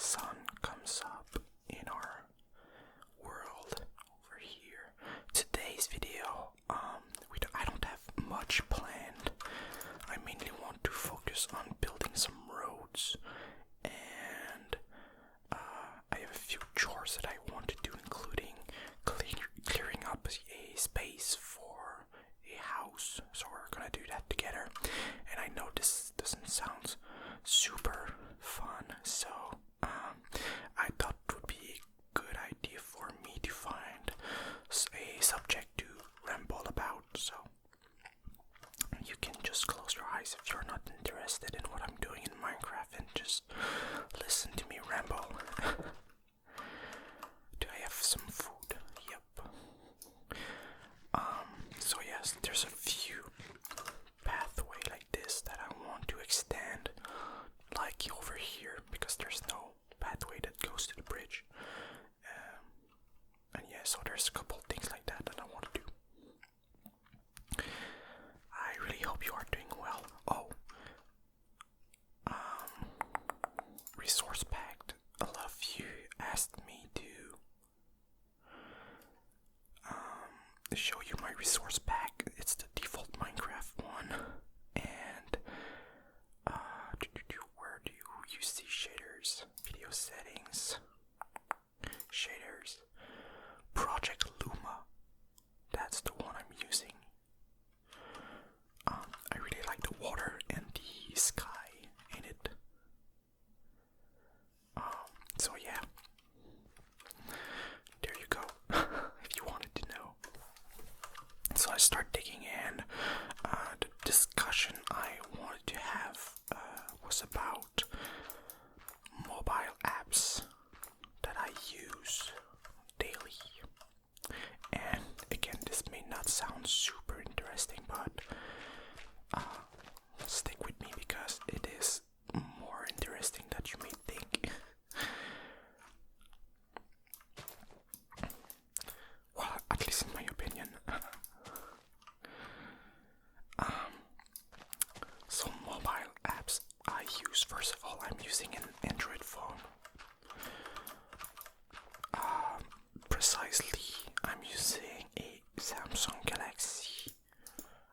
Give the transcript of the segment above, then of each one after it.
sun comes up in our world over here. Today's video, I don't have much planned. I mainly want to focus on building some roads, and I have a few chores that I want to do, including clearing up a space for a house. So we're gonna do that together. And I know this doesn't sound super fun, so I thought it would be a good idea for me to find a subject to ramble about. So you can just close your eyes if you're not interested in what I'm doing in Minecraft and just listen to me ramble. Do I have some food? Yep. So yes, there's a few pathway like this that I want to extend, like over here, because there's no pathway that goes to the bridge. And yeah, so there's a couple things like that I want to do. I really hope you are doing well. Oh, resource packed. A lot of you asked me to show you my resource pack. It's the default Minecraft one, and where do you see shaders? Video settings, shaders, Project Luma. That's the one I'm using. I really like the water and the sky in it. So yeah, there you go. If you wanted to know. So I start digging in. The discussion I wanted to have was about mobile apps that I use daily. And again, this may not sound super interesting, but stick with me because it is more interesting than you may think. Well, at least in my opinion. So mobile apps I use, first of all, I'm using an Android phone. Precisely, I'm using a Samsung Galaxy.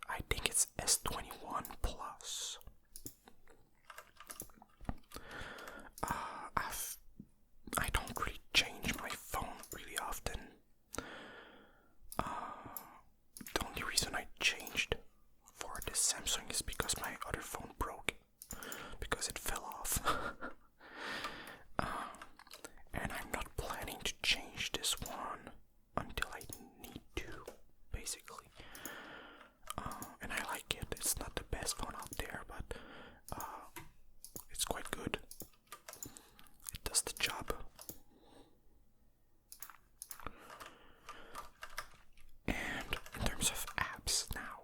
I think it's S21 Plus. I don't really change my phone really often. The only reason I changed for this Samsung is because my other phone broke, because it fell off. And I'm not planning to change this one until I need to, basically. And I like it. It's not the best phone out there, but it's quite good. It does the job. And in terms of apps now,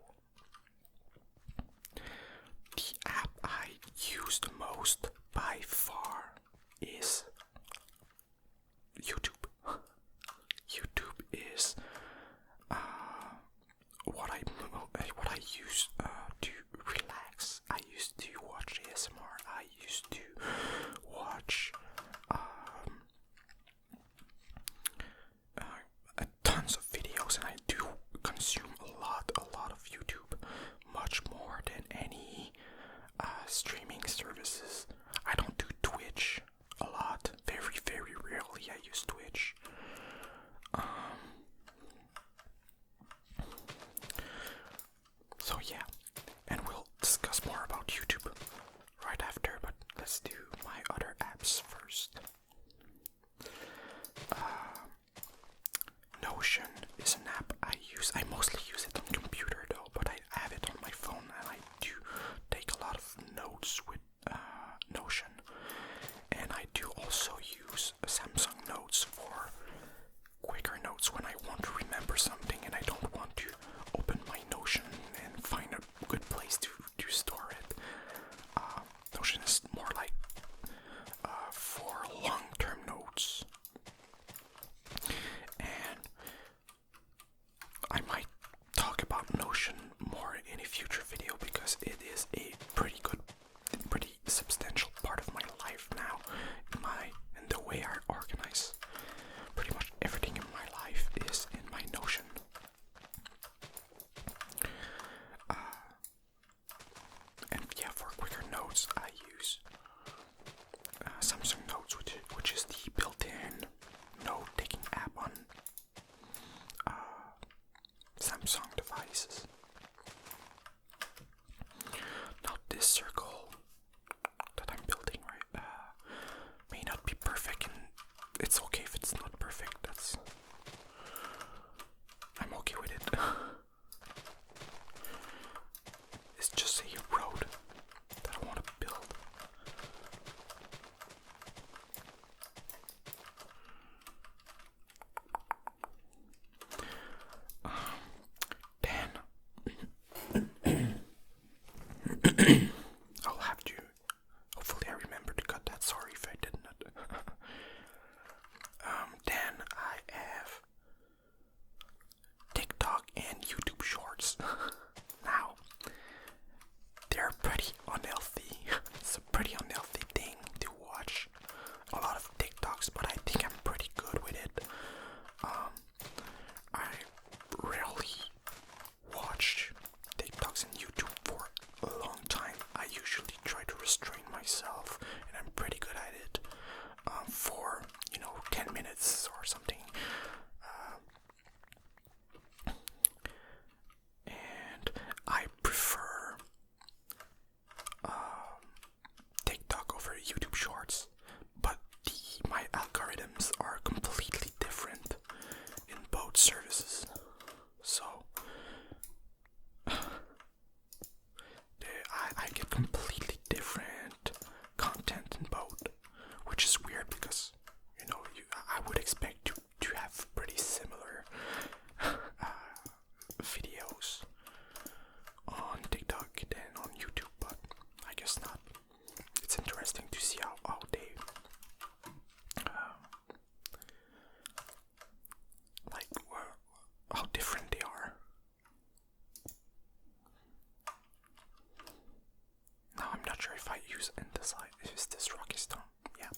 the app I use the most by far is YouTube. YouTube is what I use to relax. I used to watch ASMR. I used to watch tons of videos, and I do consume a lot of YouTube, much more than any streaming services. I don't do Twitch a lot. Very, very rarely I use Twitch. So yeah, and we'll discuss more about YouTube right after, but let's do my other apps first. Notion is an app I use. I mostly use it on computer though, but I have it on my phone, and I do take a lot of notes with Notion. And I do also use Samsung Notes for quicker notes when I want to remember something and I don't want to open my Notion and find a good place to store it. Notion is more like for long-term notes. And I might both services. So I get completely different content in both, which is weird because I would expect to have pretty similar videos on TikTok than on YouTube, but I guess not. It's interesting to see how they how different they are. Now I'm not sure if I use andesite. Is this rocky stone? Yeah,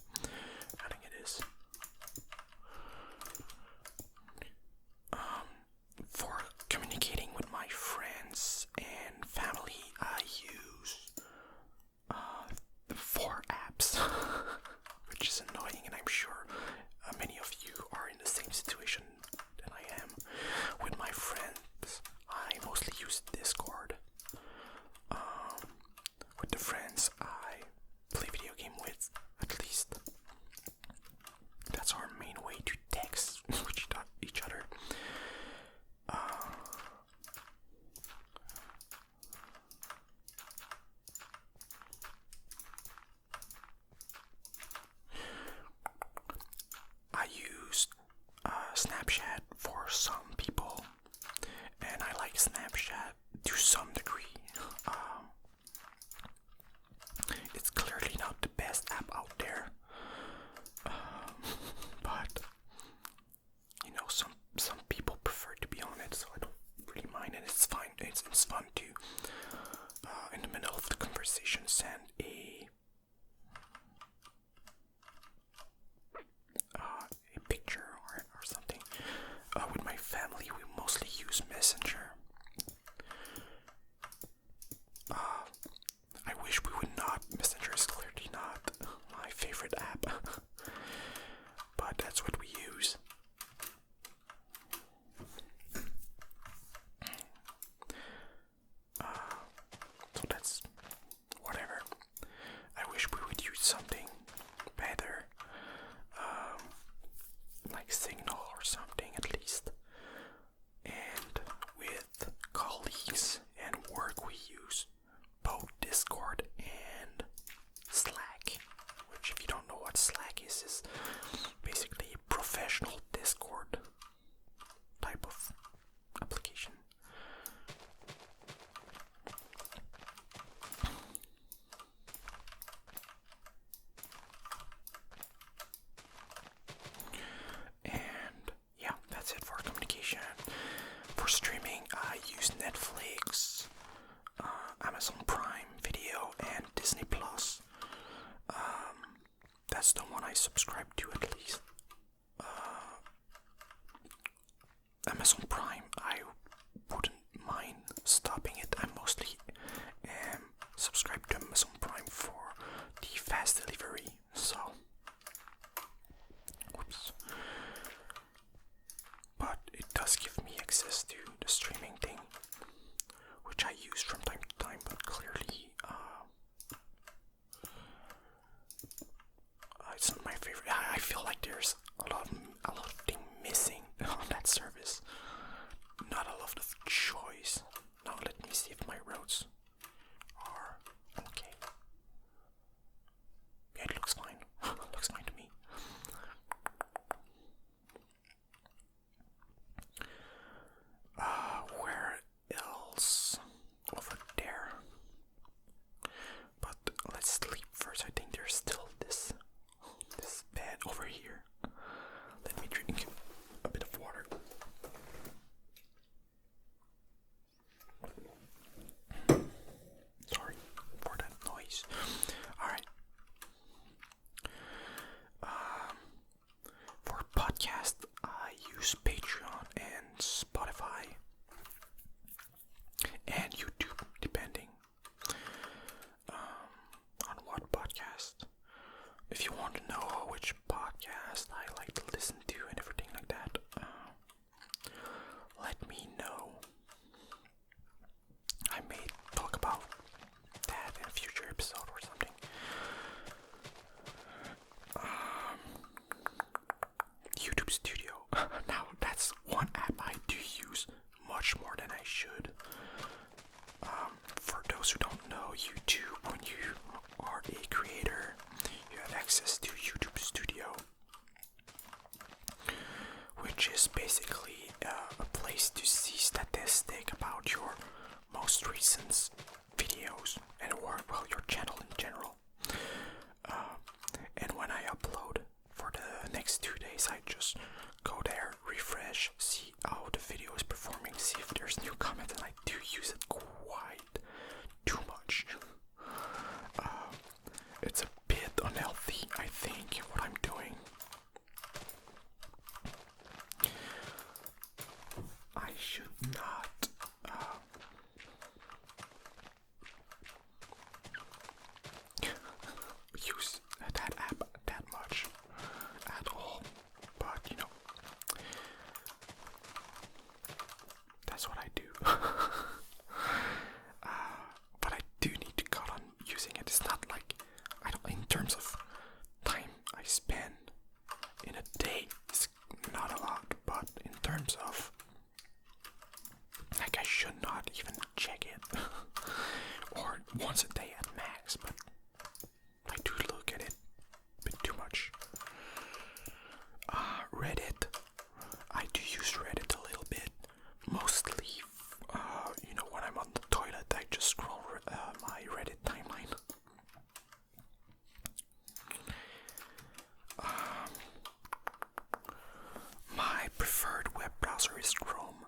I think it is. For communicating with my friends and family, I use 4 apps, which is annoying, and I'm sure many of you are in the same situation than I am. With my friends, I mostly use Discord. With the friends I play video game with, at least. That's our main way to text with each other. I use Snapchat for some people, and I like Snapchat to some degree. It's clearly not the best app out there, but some people prefer to be on it, so I don't really mind, and it's fine. It's fun to in the middle of the conversation send a picture or something. With my family, we mostly use Messenger. I wish we would not. Messenger is clearly not my favorite app, but that's what we use. So that's whatever. I wish we would use something better, like Signal or something at least. And with colleagues and work, we use both Discord and Slack, which, if you don't know what Slack is basically a professional Discord type of application. And yeah, that's it for communication. For streaming, I use Netflix, Amazon Prime Video, and Disney Plus. That's the one I subscribe to, at least. Amazon Prime, I wouldn't mind stopping it. I mostly am subscribed to Amazon Prime for the fast delivery, so whoops. But it does give me access to the streaming thing, which I use from time to time, but clearly it's not my favorite. I feel like there's a lot of things missing on that service. Not a lot of choice. Now let me see if my roads YouTube, when you are a creator, you have access to YouTube Studio, which is basically a place to see statistic about your most recent videos and or well your channel in general. And when I upload for the next 2 days, I just go there, refresh, see how the video is performing, see if there's new comments, and I do use it quite too much. It's a bit unhealthy, I think, what I'm doing. I should not use that app that much at all, but you know, that's what I do. But I do need to cut on using it. It's not like in terms of time I spend in a day, it's not a lot, but in terms of like I should not even check it or once a day at max, but I do look at it a bit too much. Reddit, I do use Reddit a little bit, mostly you know, when I'm on the toilet I just scroll my Reddit timeline. My preferred web browser is Chrome,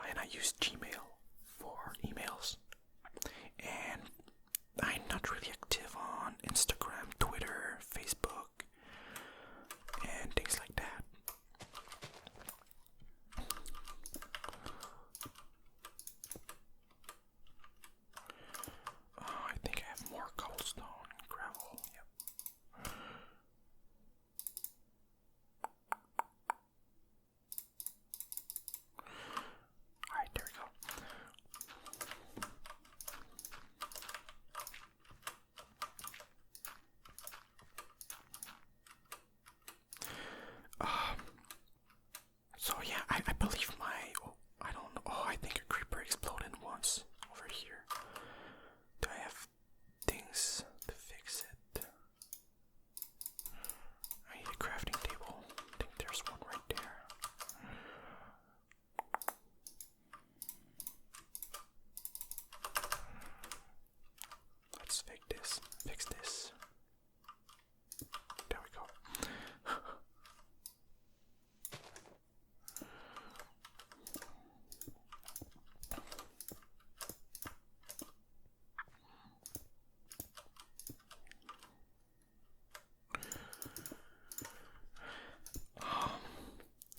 and I use Gmail for emails, and I'm not really active on Instagram, Twitter, Facebook, and things like that. I think I have more cobblestone and gravel. Yep. Alright, there we go. So yeah, I believe I don't know, I think a creeper exploded once over here. Do I have things to fix it? I need a crafting table. I think there's one right there. Let's fix this. There we go.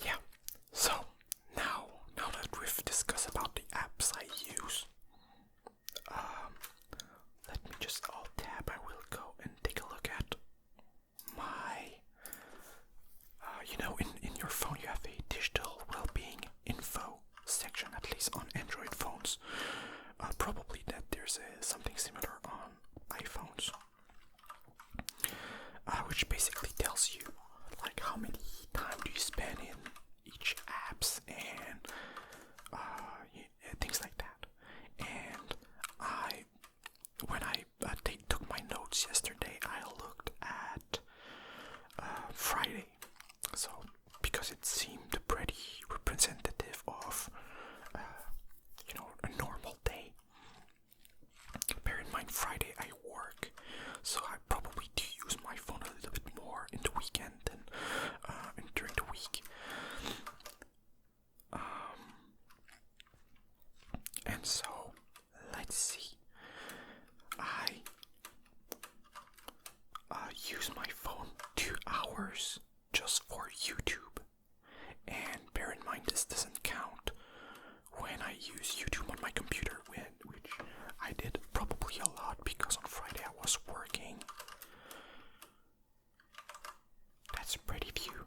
Yeah, so now that we've discussed about the apps I use, let me just alt tab. I will go and take a look at my, you know, in your phone you have a digital well-being info section, at least on Android phones. Probably that there's something similar on iPhones, which basically tells you like how many time do you spend in each apps and things like that. And when I took my notes yesterday, I looked at Friday, so because it seemed pretty representative of you know, a normal day. Bear in mind, Friday I work, so I probably do use my phone a little bit more in the weekend than during the week. And so, let's see. I use my phone 2 hours just for YouTube. And bear in mind, this doesn't count when I use YouTube on my computer, which I did probably a lot because on Friday I was working. That's a pretty view.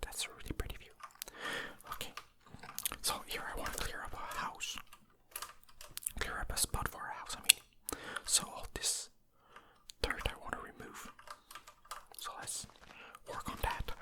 That's a really pretty view. Okay, so here I want to clear up a house. Clear up a spot for a house, I mean. So all this dirt I want to remove. So let's work on that.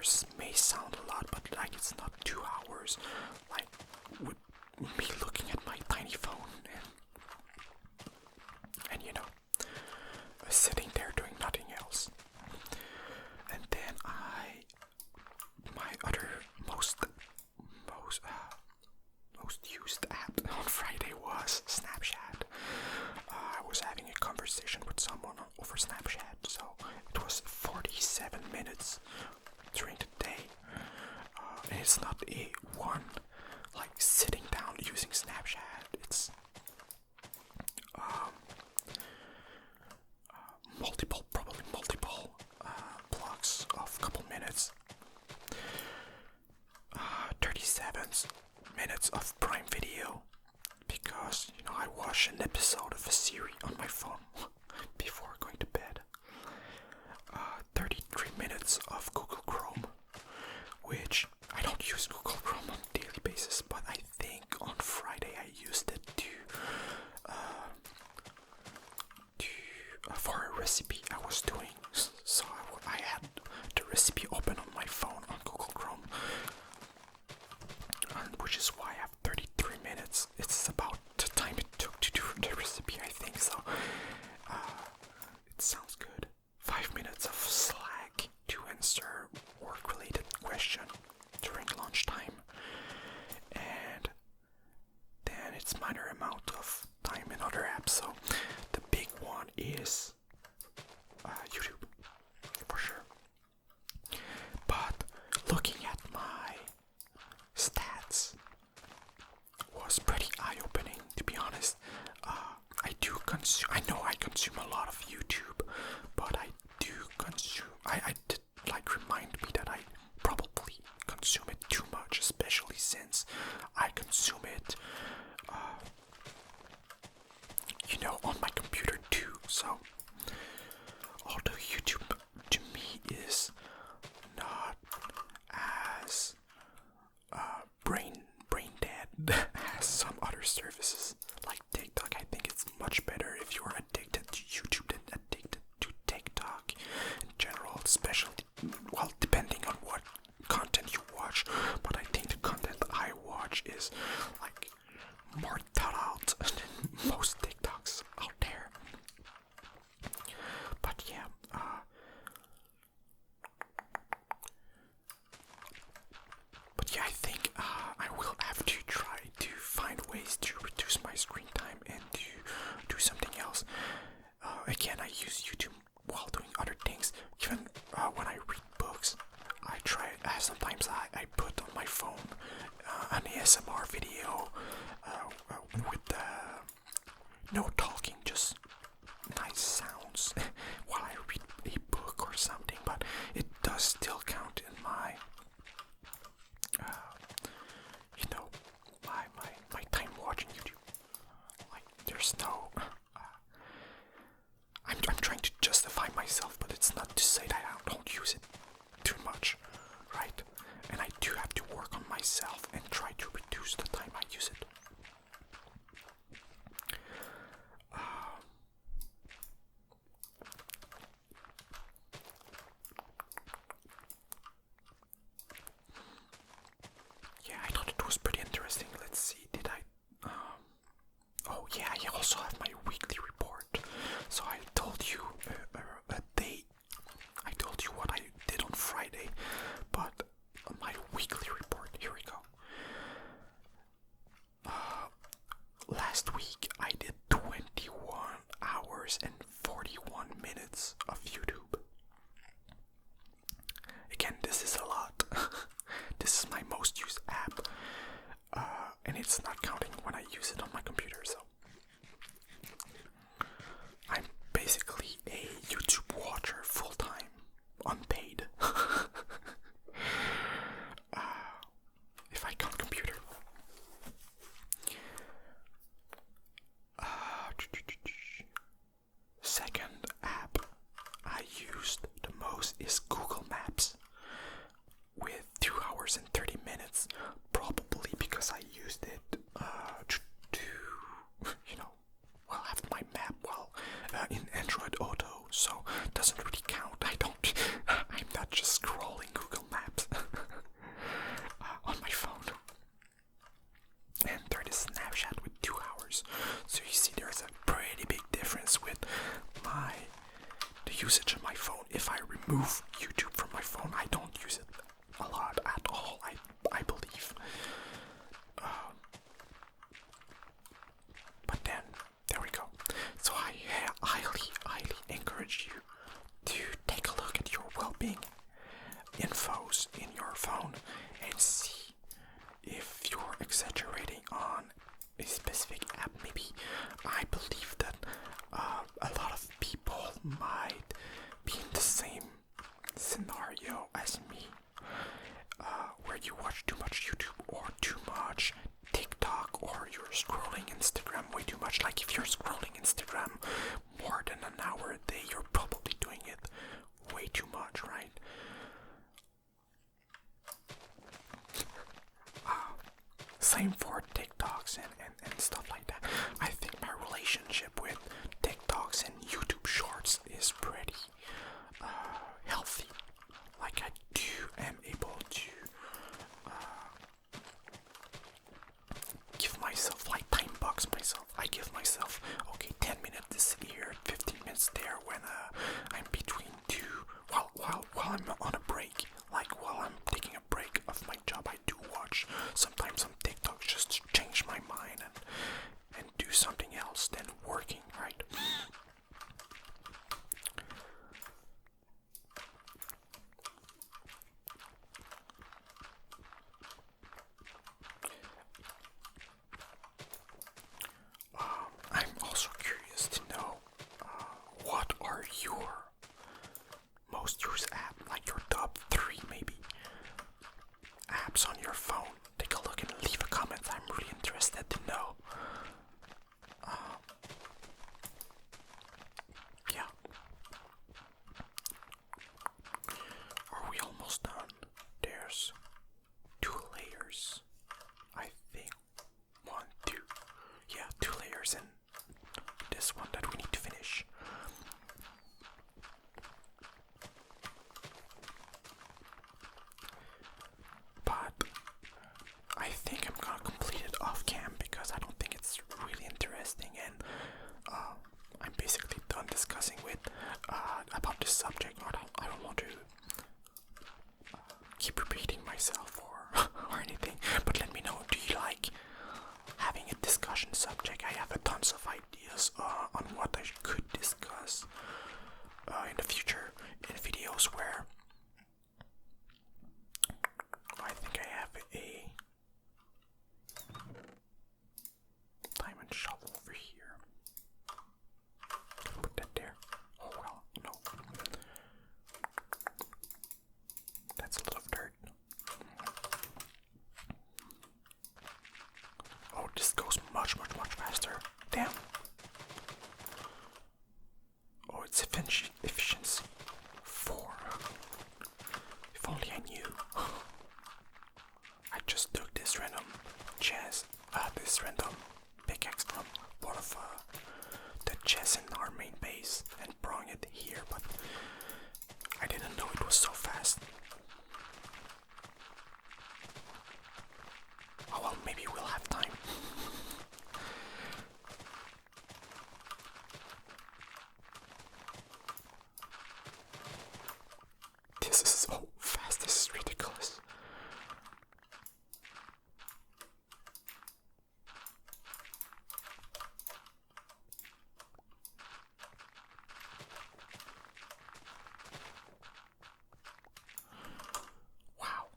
hours may sound a lot, but like it's not 2 hours. Like with me looking at my tiny phone and you know, sitting there doing nothing else. And then my other most used app on Friday was Snapchat. I was having a conversation with someone over Snapchat, so it was 47 minutes during the day. And it's not a one, like sitting down using Snapchat. It's probably multiple blocks of couple minutes. 37 minutes of Prime Video, because you know I watch an episode of a series on my phone before going to bed. 33 minutes of Google Chrome, which I don't use Google Chrome on a daily basis, but I think on Friday I used it for a recipe I was doing. So I had the recipe open on my phone on Google Chrome, and which is why I have 33 minutes. It's about the time it took to do the recipe, I think. So it sounds good. 5 minutes of Slack to answer work-related question during lunchtime, and then it's minor amount of time in other apps. So the big one is YouTube, for sure. But looking at my stats was pretty eye-opening, to be honest. I know I consume a lot of YouTube, but I do consume, I did like remind me that I probably consume it too much, especially since I consume it, you know, on my computer too. So although YouTube to me is not as brain dead as some other services like TikTok, I think it's much better if you're addicted to YouTube than addicted to TikTok in general, especially, well, depending on what content you watch. But I think the content I watch is like more thought out than most TikToks out there. But yeah, I think I will have to try to find ways to reduce my screen time and to do something else. Again, I use YouTube while doing other things. Even when I read books, I try. Sometimes I put on my phone an ASMR video with no talking, just nice sounds while I read a book or something. But it does still count in my my time watching YouTube. Like, there's no I'm trying to justify myself, but it's not to say that I don't use it too much, right? And I do have to work on myself and try to reduce the time I use it. Yeah, I thought it was pretty interesting. Let's see, did I... oh yeah, I also have my weekly report. So I told you I told you what I did on Friday, but my weekly report, here we go. Last week I did 21 hours and 41 minutes of YouTube. Again, this is a lot. This is my most used app, and it's not counting when I use it on my computer, so I'm basically a YouTube watcher full-time, unpaid. If I count computer. Second app I used the most is Google Maps with 2 hours and 30 minutes, probably because I used it to have my map in Android Auto, so it doesn't really count. I'm usage of my phone. If I remove YouTube from my phone, I don't use it a lot at all, I believe. But then, there we go. So I highly encourage you to take a look at your well-being infos in your phone and see if you're exaggerating on a specific app. Maybe I believe that a lot of people might be in the same scenario as me, where you watch too much YouTube or too much TikTok, or you're scrolling Instagram way too much. Like if you're scrolling Instagram more than an hour a day, you're probably doing it way too much, right? Same for TikToks and stuff like that. I think my relationship with TikToks and YouTube Shorts is pretty healthy. Like I am able to give myself, like, time box myself. I give myself, okay, 10 minutes here, 15 minutes there when I'm between two, while I'm on a break. Like while I'm taking a break of my job, I do watch sometimes some TikToks just to change my mind and do something else than working, right? I'm also curious to know what are your most used app, like your top 3 maybe apps on your phone. Take a look and leave a comment. I'm really interested to know. Yeah. Are we almost done? There's 2 layers. I think 1, 2. Yeah, 2 layers in this one that we need to finish. But I think I'm gonna complete it off cam because I don't think it's really interesting, and I'm basically done discussing with about this subject. I don't want to keep repeating myself or or anything. But let me know, do you like having a discussion subject? I have a tons of ideas on what I could discuss in the future in videos where I think I have a diamond shovel over here. Put that there. Oh well, no. That's a lot of dirt. Oh, this goes much faster. Damn. Oh, it's efficiency 4. If only I knew. I just took this random this random pickaxe from one of the chests in our main base and brought it here, but I didn't know it was so fast. Oh well, maybe we'll have time. This is so fast, this is ridiculous. Wow.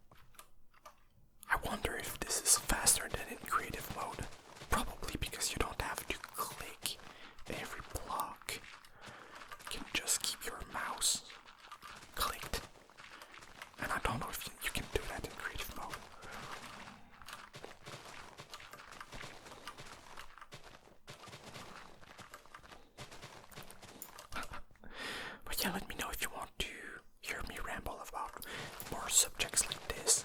I wonder if this is faster than in creative mode. Probably because you don't have to click every block. You can just keep your mouse clicked. And I don't know if you can do that in creative mode. But yeah, let me know if you want to hear me ramble about more subjects like this.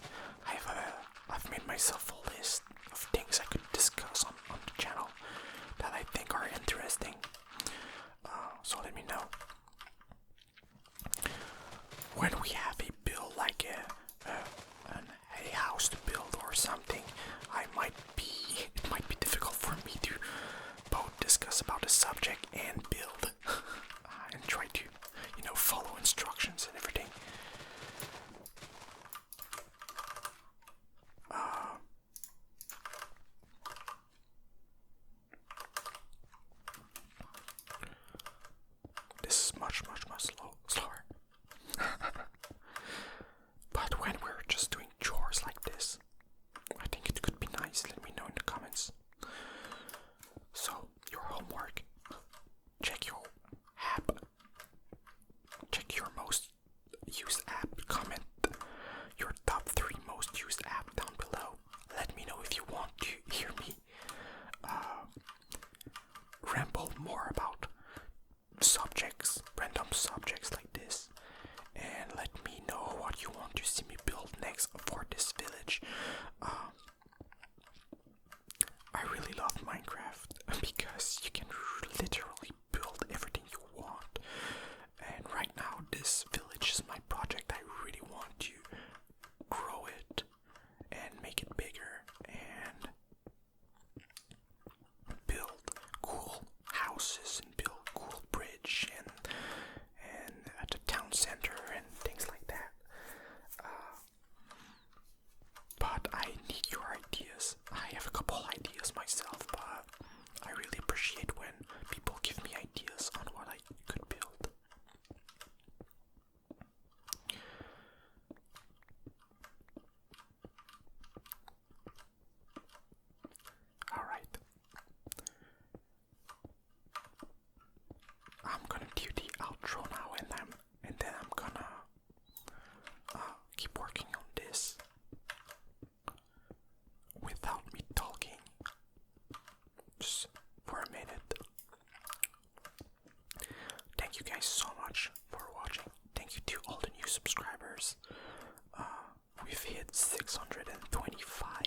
I've made myself a list of things I could discuss on the channel that I think are interesting. So let me know. When we have a build like a house to build or something, it might be difficult for me to both discuss about the subject and build and try to, 625